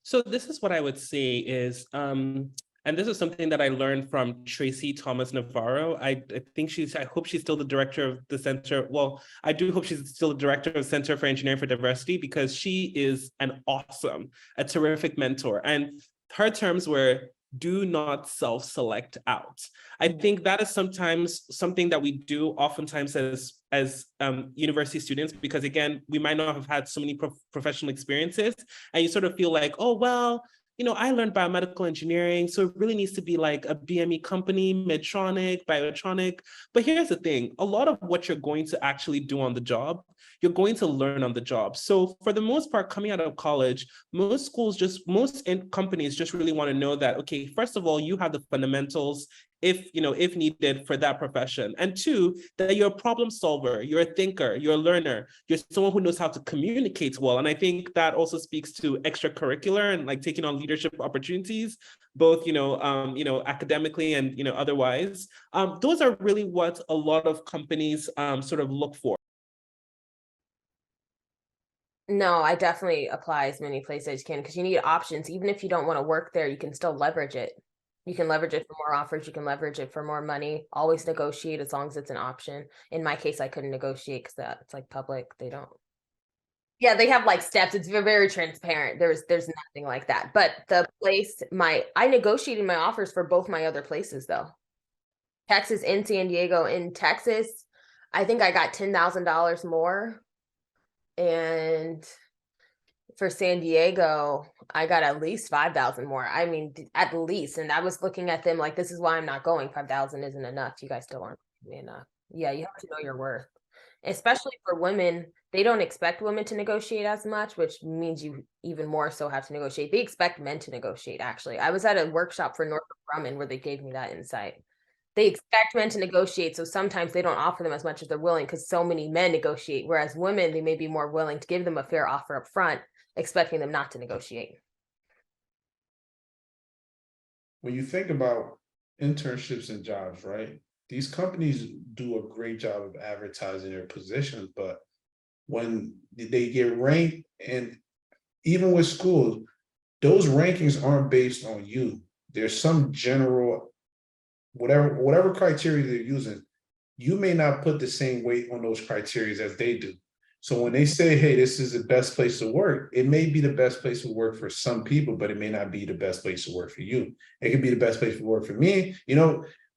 So this is what I would say is, and this is something that I learned from Tracy Thomas Navarro. I think I hope she's still the director of the center. Well, I do hope she's still the director of the Center for Engineering for Diversity, because she is a terrific mentor. And her terms were, do not self-select out. I think that is sometimes something that we do oftentimes as university students, because again, we might not have had so many professional experiences, and you sort of feel like, oh, well, I learned biomedical engineering, so it really needs to be like a BME company, Medtronic, Biotronic. But here's the thing, a lot of what you're going to actually do on the job, you're going to learn on the job. So for the most part, coming out of college, most companies just really want to know that, okay, first of all, you have the fundamentals if needed for that profession. And two, that you're a problem solver, you're a thinker, you're a learner, you're someone who knows how to communicate well. And I think that also speaks to extracurricular and like taking on leadership opportunities, both, academically and, otherwise. Those are really what a lot of companies sort of look for. No, I definitely apply as many places as you can, because you need options. Even if you don't want to work there, you can still leverage it. You can leverage it for more offers. You can leverage it for more money. Always negotiate as long as it's an option. In my case, I couldn't negotiate because it's like public. They don't. Yeah, they have like steps. It's very transparent. There's nothing like that. But the place, I negotiated my offers for both my other places though. Texas and San Diego. In Texas, I think I got $10,000 more. And for San Diego, I got at least 5,000 more. I mean, at least. And I was looking at them like, this is why I'm not going. 5,000 isn't enough. You guys still aren't giving me enough. Yeah, you have to know your worth. Especially for women, they don't expect women to negotiate as much, which means you even more so have to negotiate. They expect men to negotiate, actually. I was at a workshop for Northrop Grumman where they gave me that insight. They expect men to negotiate, so sometimes they don't offer them as much as they're willing because so many men negotiate, whereas women, they may be more willing to give them a fair offer up front, expecting them not to negotiate. When you think about internships and jobs, right? These companies do a great job of advertising their positions, but when they get ranked, and even with schools, those rankings aren't based on you. There's some general, whatever criteria they're using, you may not put the same weight on those criteria as they do. So when they say, hey, this is the best place to work, it may be the best place to work for some people, but it may not be the best place to work for you. It could be the best place to work for me.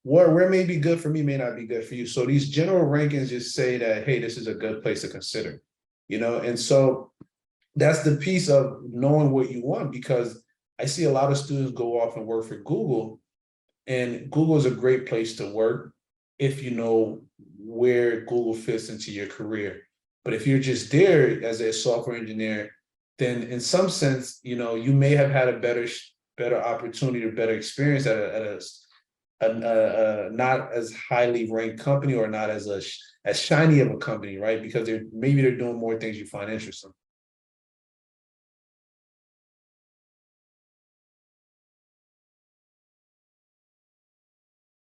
Where may be good for me may not be good for you. So these general rankings just say that, hey, this is a good place to consider, and so that's the piece of knowing what you want, because I see a lot of students go off and work for Google, and Google is a great place to work if you know where Google fits into your career. But if you're just there as a software engineer, then in some sense, you may have had a better opportunity or better experience at a not as highly ranked company, or not as shiny of a company, right? Because maybe they're doing more things you find interesting.